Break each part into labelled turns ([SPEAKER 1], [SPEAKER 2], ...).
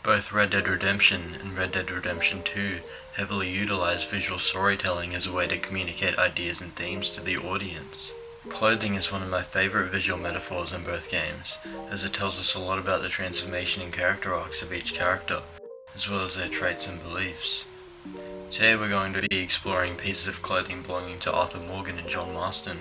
[SPEAKER 1] Both Red Dead Redemption and Red Dead Redemption 2 heavily utilize visual storytelling as a way to communicate ideas and themes to the audience. Clothing is one of my favorite visual metaphors in both games, as it tells us a lot about the transformation and character arcs of each character, as well as their traits and beliefs. Today we're going to be exploring pieces of clothing belonging to Arthur Morgan and John Marston.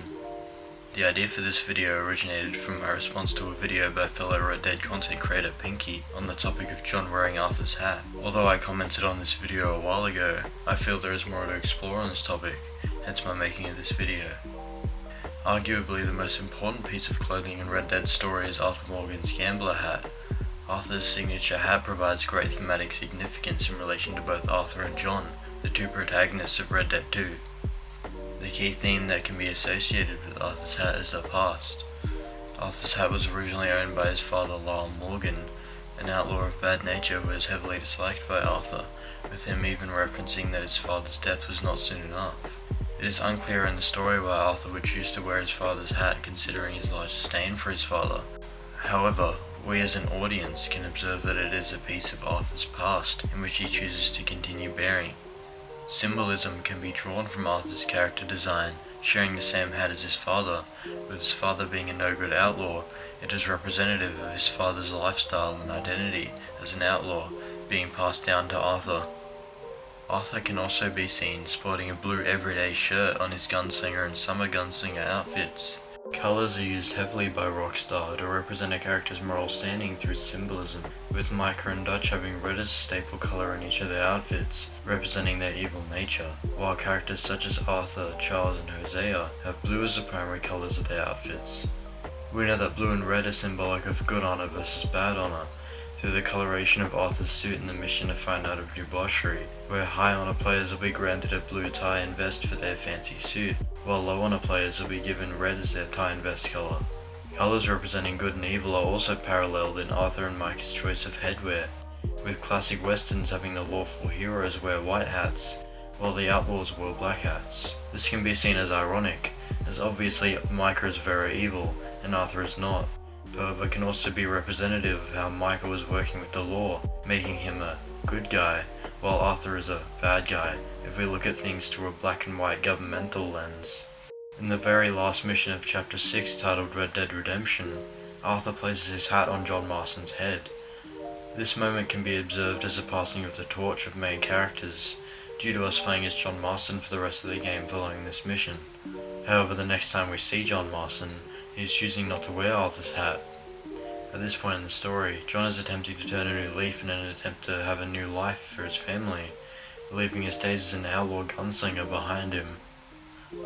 [SPEAKER 1] The idea for this video originated from my response to a video by fellow Red Dead content creator Pinky on the topic of John wearing Arthur's hat. Although I commented on this video a while ago, I feel there is more to explore on this topic, hence my making of this video. Arguably the most important piece of clothing in Red Dead's story is Arthur Morgan's gambler hat. Arthur's signature hat provides great thematic significance in relation to both Arthur and John, the two protagonists of Red Dead 2. The key theme that can be associated with Arthur's hat is their past. Arthur's hat was originally owned by his father Lyle Morgan, an outlaw of bad nature who was heavily disliked by Arthur, with him even referencing that his father's death was not soon enough. It is unclear in the story why Arthur would choose to wear his father's hat considering his large disdain for his father. However, we as an audience can observe that it is a piece of Arthur's past in which he chooses to continue bearing. Symbolism can be drawn from Arthur's character design, sharing the same hat as his father. With his father being a no-good outlaw, it is representative of his father's lifestyle and identity as an outlaw being passed down to Arthur. Arthur can also be seen sporting a blue everyday shirt on his gunslinger and summer gunslinger outfits. Colours are used heavily by Rockstar to represent a character's moral standing through symbolism, with Micah and Dutch having red as a staple colour in each of their outfits, representing their evil nature, while characters such as Arthur, Charles and Hosea have blue as the primary colours of their outfits. We know that blue and red are symbolic of good honour versus bad honour, through the coloration of Arthur's suit in the mission to find out of debauchery, where high honour players will be granted a blue tie and vest for their fancy suit, while low honour players will be given red as their tie and vest colour. Colours representing good and evil are also paralleled in Arthur and Micah's choice of headwear, with classic westerns having the lawful heroes wear white hats, while the outlaws wear black hats. This can be seen as ironic, as obviously Micah is very evil and Arthur is not. However, it can also be representative of how Micah was working with the law, making him a good guy, while Arthur is a bad guy, if we look at things through a black and white governmental lens. In the very last mission of Chapter 6 titled Red Dead Redemption, Arthur places his hat on John Marston's head. This moment can be observed as a passing of the torch of main characters, due to us playing as John Marston for the rest of the game following this mission. However, the next time we see John Marston, he is choosing not to wear Arthur's hat. At this point in the story, John is attempting to turn a new leaf in an attempt to have a new life for his family, leaving his days as an outlaw gunslinger behind him.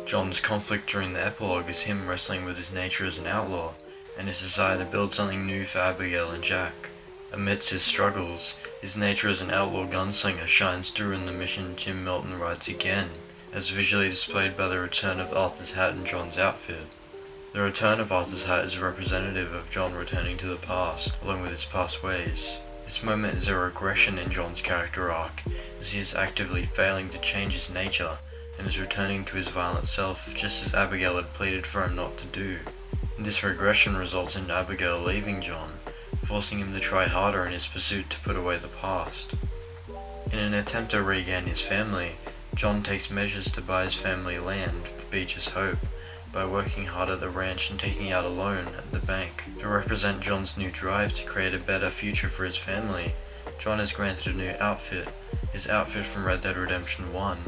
[SPEAKER 1] John's conflict during the epilogue is him wrestling with his nature as an outlaw, and his desire to build something new for Abigail and Jack. Amidst his struggles, his nature as an outlaw gunslinger shines through in the mission Jim Milton writes again, as visually displayed by the return of Arthur's hat and John's outfit. The return of Arthur's hat is representative of John returning to the past, along with his past ways. This moment is a regression in John's character arc, as he is actively failing to change his nature, and is returning to his violent self, just as Abigail had pleaded for him not to do. This regression results in Abigail leaving John, forcing him to try harder in his pursuit to put away the past. In an attempt to regain his family, John takes measures to buy his family land, the Beach's Hope, by working hard at the ranch and taking out a loan at the bank. To represent John's new drive to create a better future for his family, John is granted a new outfit, his outfit from Red Dead Redemption 1.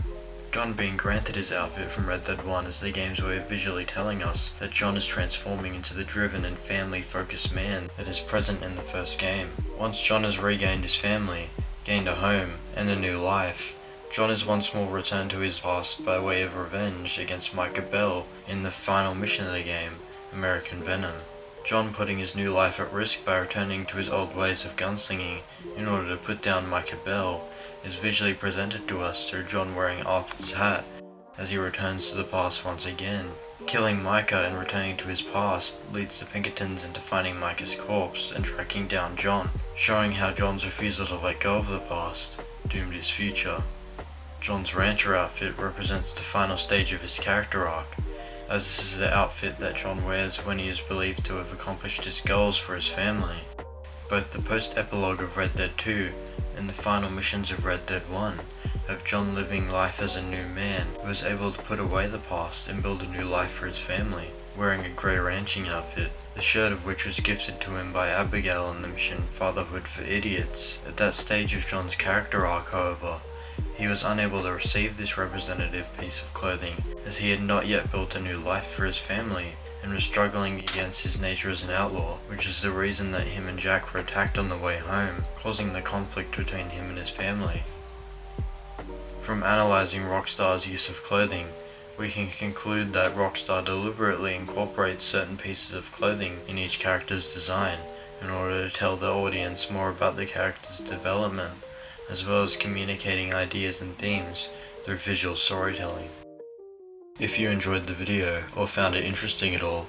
[SPEAKER 1] John being granted his outfit from Red Dead 1 is the game's way of visually telling us that John is transforming into the driven and family-focused man that is present in the first game. Once John has regained his family, gained a home, and a new life, John is once more returned to his past by way of revenge against Micah Bell in the final mission of the game, American Venom. John putting his new life at risk by returning to his old ways of gunslinging in order to put down Micah Bell is visually presented to us through John wearing Arthur's hat as he returns to the past once again. Killing Micah and returning to his past leads the Pinkertons into finding Micah's corpse and tracking down John, showing how John's refusal to let go of the past doomed his future. John's rancher outfit represents the final stage of his character arc, as this is the outfit that John wears when he is believed to have accomplished his goals for his family. Both the post-epilogue of Red Dead 2 and the final missions of Red Dead 1 have John living life as a new man who was able to put away the past and build a new life for his family, wearing a grey ranching outfit, the shirt of which was gifted to him by Abigail in the mission Fatherhood for Idiots. At that stage of John's character arc, however, he was unable to receive this representative piece of clothing, as he had not yet built a new life for his family, and was struggling against his nature as an outlaw, which is the reason that him and Jack were attacked on the way home, causing the conflict between him and his family. From analysing Rockstar's use of clothing, we can conclude that Rockstar deliberately incorporates certain pieces of clothing in each character's design in order to tell the audience more about the character's development, as well as communicating ideas and themes through visual storytelling. If you enjoyed the video or found it interesting at all,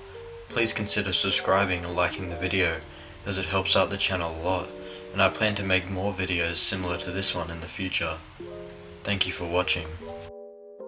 [SPEAKER 1] please consider subscribing and liking the video, as it helps out the channel a lot, and I plan to make more videos similar to this one in the future. Thank you for watching.